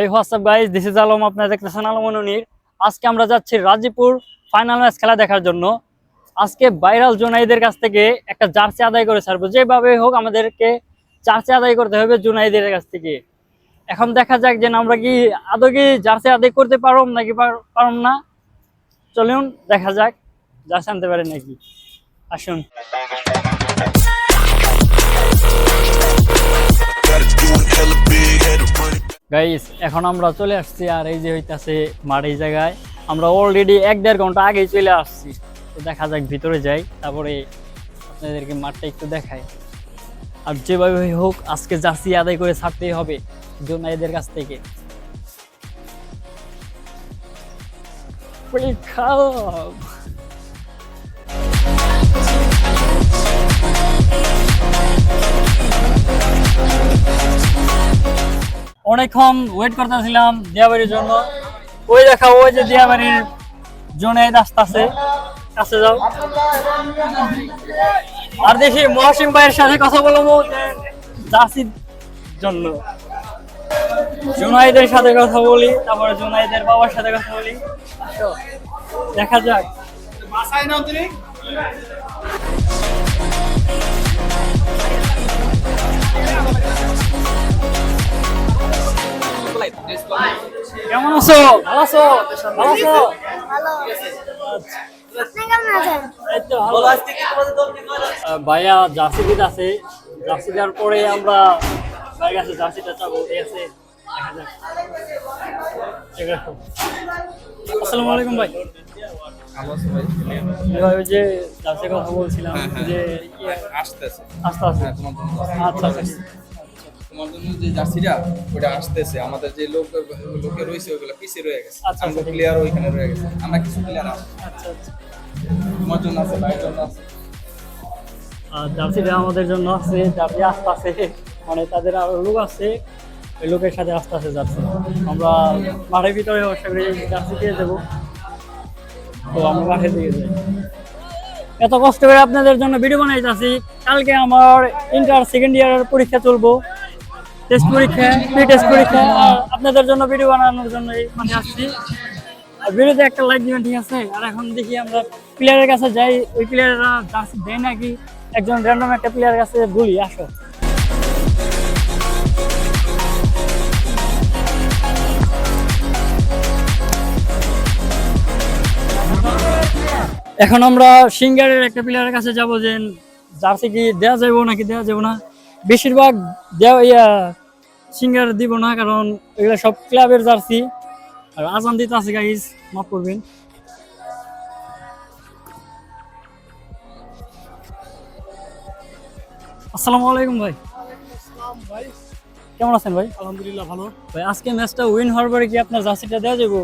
এই WhatsApp guys, this is Alam, আপনারা দেখতেছেন আলম মনির। আজকে আমরা যাচ্ছি রাজীপুর ফাইনাল ম্যাচ খেলা দেখার জন্য। আজকে ভাইরাল জুনাইদের কাছ থেকে একটা জার্সি আদায় করে ছাড়বো, যেভাবে হোক আমাদেরকে জার্সি আদায় করতে হবে জুনাইদের কাছ থেকে। এখন দেখা যাক যে আমরা কি আদৌ কি জার্সি আদায় করতে পারব নাকি পারব না। চলুন দেখা যাক জার্সি আনতে পারে নাকি, আসুন। গাইস, এখন আমরা চলে আসছি আর এই যে হইতাছে মাঠ। এই জায়গায় আমরা অলরেডি 1-1.5 ঘন্টা আগেই চলে আসছি। তো দেখা যাক, ভিতরে যাই, তারপরে আপনাদেরকে মাঠটা একটু দেখাই। আর যেভাবে হোক আজকে জার্সি আদায় করে ছাড়তেই হবে জুনাইদের কাছ থেকে। অনেকক্ষণ ওয়েট করতেছিলাম দিয়াবাড়ির জন্য। ওই দেখা, ওই যে দিয়াবাড়ির জুনাইদ আসতেছে, কাছে যাও। আর দেখি মহাসিম ভাইয়ের সাথে কথা বলবো জার্সির জন্য। জুনাইদের সাথে কথা বলি, তারপরে জুনাইদের বাবার সাথে কথা বলি। দেখা যাক। কেমন আছো? ভালো আছো? ভালো আছো? ভাইয়া জার্সি দিতে আছে, জার্সি দেওয়ার পরে আমরা ভাইয়ের কাছে জার্সিটা চাবো। ঠিক আছে, আসসালামু আলাইকুম ভাই। ওই যে জার্সির কথা বলছিলাম যে আস্তে আস্তে। আচ্ছা আচ্ছা, তোমার জন্য যে জার্সিটা ওটা আসতেছে, আমাদের যে লোকে রয়েছে ওইগুলো পিছে রয়ে গেছে। আচ্ছা, প্লেয়ার ওইখানে রয়ে গেছে, আমরা কিছু প্লেয়ার আছে। আচ্ছা আচ্ছা, তোমার জন্য আছে, ভাইয়ের জন্য আছে। জার্সিটা আমাদের জন্য আছে, জার্সি আসতে আছে, মানে তাদের আরো লোক আছে, ওই লোকের সাথে আসতে আছে জার্সি। আমরা মাঠের ভিতরে অবশ্য জার্সি দিয়ে দেবো। তো আমরা মাঠের দিকে যাই। এত কষ্ট করে আপনাদের জন্য ভিডিও বানাইতেছি। কালকে আমার ইন্টার সেকেন্ড ইয়ারের পরীক্ষা চলবো, টেস্ট পরীক্ষা, প্রি টেস্ট পরীক্ষা। আর আপনাদের জন্য ভিডিও বানানোর জন্য এই মাঠে আসছি। আর ভিডিওতে একটা লাইক দিবেন, ঠিক আছে? আর এখন দেখি আমরা প্লেয়ারের কাছে যাই, ওই প্লেয়াররা জার্সি দেয় নাকি, একজন র্যান্ডম একটা প্লেয়ারের কাছে বলি। আসো। এখন আমরা সিঙ্গারের একটা প্লেয়ারের কাছে যাব যে জার্সি কি দেওয়া যাবো নাকি দেওয়া যাবো না। বেশিরভাগ সিঙ্গার দিব না, কারণ এগুলো সব ক্লাবের জার্সি। আর আজান দিতে আছে গাইজ, মাফ করবেন। আসসালামু আলাইকুম ভাই। কেমন আছেন ভাই? আলহামদুলিল্লাহ ভালো ভাই, আজকে ম্যাচটা উইন হওয়ার পরে কি আপনার জার্সিটা দেওয়া যাবো?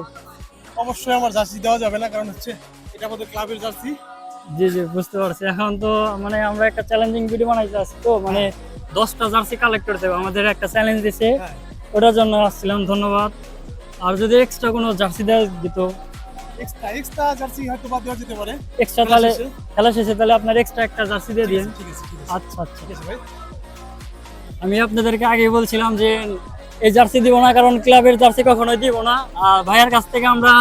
অবশ্যই আমার জার্সি দেওয়া যাবে না, কারণ হচ্ছে এটা আমাদের ক্লাবের জার্সি। জি জি, বুঝতে পারছি। এখন তো মানে আমরা একটা চ্যালেঞ্জিং ভিডিও বানাইতে আসছি, তো মানে 10টা জার্সি কালেক্ট করতে হবে, আমাদের একটা চ্যালেঞ্জ দিছে, ওটার জন্য আসছিলাম। ধন্যবাদ। আর যদি এক্সট্রা কোনো জার্সি দেওয়া দিত, এক্সট্রা জার্সি হয়তো বা দেওয়া যেতে পারে এক্সট্রা, তাহলে খেলা শেষে তাহলে আপনার এক্সট্রা একটা জার্সি দিয়ে দিন। ঠিক আছে। আচ্ছা আচ্ছা, ঠিক আছে ভাই। আমি আপনাদেরকে আগে বলছিলাম যে এই জার্সি দিব না, কারণ ক্লাবের জার্সি কখনোই দিব না। আর ভাইয়ের কাছ থেকে আমরা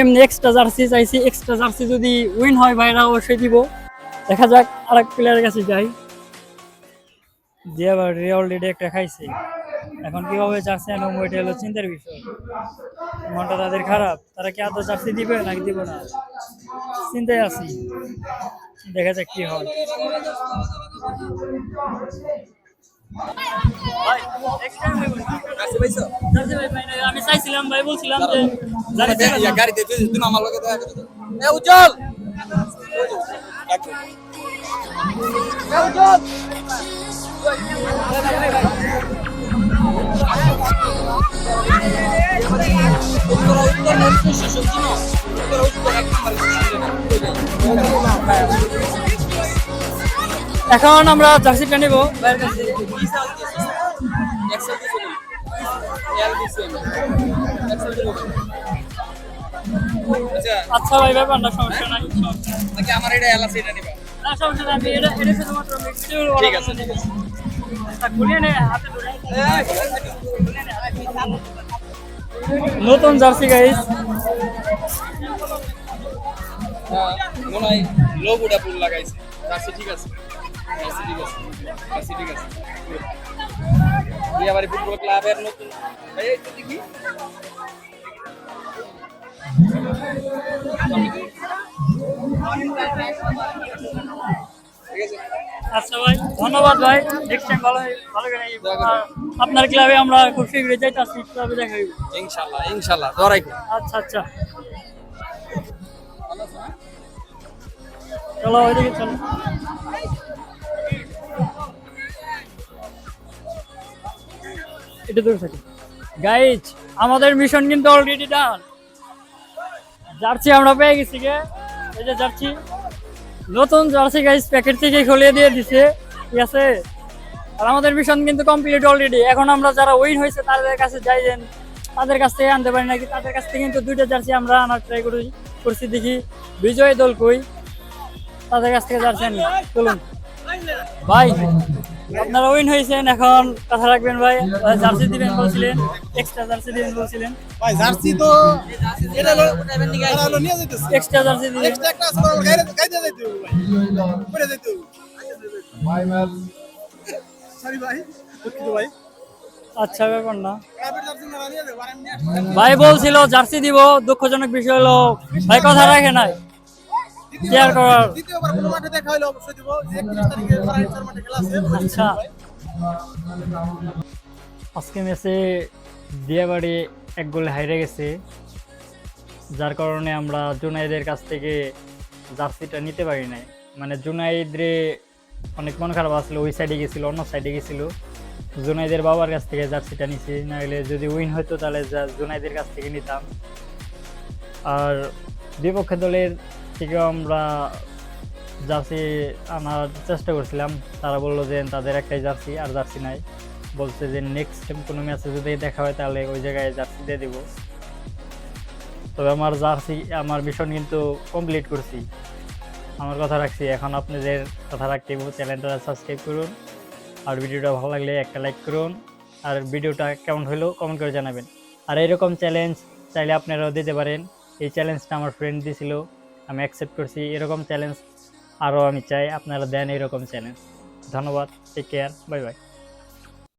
এমনি এক্সট্রা জার্সি চাইছি। এক্সট্রা জার্সি যদি উইন হয় ভাইরা অবশ্যই দিব। দেখা যাক, আরেক প্লেয়ারের কাছে যাই। দিয়ে আবার অলরেডি একটা খাইছে, এখন কিভাবে জার্সি আনো ওইটা হলো চিন্তার বিষয়। মনটা তাদের খারাপ, তারা কি আদৌ জার্সি দিবে নাকি দিব না, চিন্তায় আছি। দেখা যাক কি হয়। আমি চাইছিলাম ভাই, বলছিলাম যে গাড়িতে তুমি আমার লগে দেখা করতে। এ উজ্জ্বল, উজ্জ্বল এখন আমরা জার্সিটা নেবো ভাইয়ের কাছে। আচ্ছা ভাই, ব্যাপার না, সমস্যা নাই। নাকি আমার এটা এলা সেটা নিবা? না সমস্যা নাই, আমি এটা শুধুমাত্র ঠিক আছে ঠিক আছে। খুলিয়ে নে, হাতে ধরে নতুন জার্সি গাইস। মনে হয় লোগোটা পুরো লাগাইছে। জার্সি ঠিক আছে, জার্সি ঠিক আছে, জার্সি ঠিক আছে। দিয়াবাড়ি ফুটবল ক্লাবের নতুন ভাই এই তো দেখি ঠিক আছে। আচ্ছা ভাই, ধন্যবাদ ভাই। নেক্সট টাইম ভালো ভালো করে আপনার ক্লাবে আমরা খুব শীঘ্রই যাইতাছি, ক্লাবে দেখা হইব। ইনশাআল্লাহ ইনশাআল্লাহ দোয়া রাখো। আচ্ছা আচ্ছা, চলো ওইদিকে চলো। এটা দূর থেকে গাইজ, আমাদের মিশন কিন্তু অলরেডি ডান। জার্সি আমরা পেয়ে গেছি গে, এই যে জার্সি, নতুন জার্সি গাইজ প্যাকেট থেকে খুলে দিয়ে দিছে, ঠিক আছে। আর আমাদের মিশন কিন্তু কমপ্লিট অলরেডি। এখন আমরা যারা উইন হয়েছে তাদের কাছে যাই, দেন তাদের কাছ থেকে আনতে পারি নাকি। তাদের কাছ থেকে কিন্তু 2টা জার্সি আমরা আনার ট্রাই করছি, দেখি বিজয় দল কই, তাদের কাছ থেকে জার্সি আনি। চলুন ভাই, আপনারা উইন হয়েছেন, এখন কথা রাখবেন ভাই। জার্সি দিবেন বলছিলেন, এক্সট্রা জার্সি দিবেন বলছিলেন। ভাই জার্সি তো এটা হলো নিয়ে যাইতেছে। এক্সট্রা জার্সি দিবেন। এক্সট্রা একটা আছে আমার গাইতে গাইতে যাইতে হবে ভাই। করে যাইতে হবে। সরি ভাই, দুঃখিত ভাই। আচ্ছা, ব্যাপার না ক্লাবের জার্সি না নিয়ে যাবে, আর আমি নিয়ে আসবো। ভাই, বলছিল জার্সি দিব। দুঃখজনক বিষয় হলো ভাই কথা রাখে নাই। কেয়ার করার। দ্বিতীয়বার কোনো মাঠে দেখা হলে অবশ্যই দিব। 31 তারিখে ফারাইচার মাঠে খেলা আছে। আচ্ছা, আজকে ম্যাচে দিয়াবাড়ি 1 গোলে হাইরে গেছে, যার কারণে আমরা জুনাইদের কাছ থেকে জার্সিটা নিতে পারি নাই। মানে জুনাইদরে অনেক মন খারাপ আসলো, ওই সাইডে গেছিল, অন্য সাইডে গেছিল। জুনাইদের বাবার কাছ থেকে জার্সিটা নিছি, নাহলে যদি উইন হইতো তাহলে জুনাইদের কাছ থেকে নিতাম। আর বিপক্ষ দলের থেকেও আমরা জার্সি আনার চেষ্টা করছিলাম। তারা বললো যে তাদের একটাই জার্সি, আর জার্সি নাই। বলছে যে নেক্সট টাইম কোনো ম্যাচে যদি দেখা হয় তাহলে ওই জায়গায় জার্সি দিয়ে দিব। তবে আমার জার্সি, আমার মিশন কিন্তু কমপ্লিট করছি, আমার কথা রাখছি। এখন আপনাদের কথা রাখতে চ্যানেলটা সাবস্ক্রাইব করুন, আর ভিডিওটা ভালো লাগলে একটা লাইক করুন, আর ভিডিওটা কেমন হলো কমেন্ট করে জানাবেন। আর এরকম চ্যালেঞ্জ চাইলে আপনারাও দিতে পারেন। এই চ্যালেঞ্জটা আমার ফ্রেন্ড দিয়েছিল, আমি অ্যাকসেপ্ট করছি। এরকম চ্যালেঞ্জ আরও আমি চাই আপনারা দেন, এরকম চ্যালেঞ্জ। ধন্যবাদ, টেক কেয়ার, বাই বাই।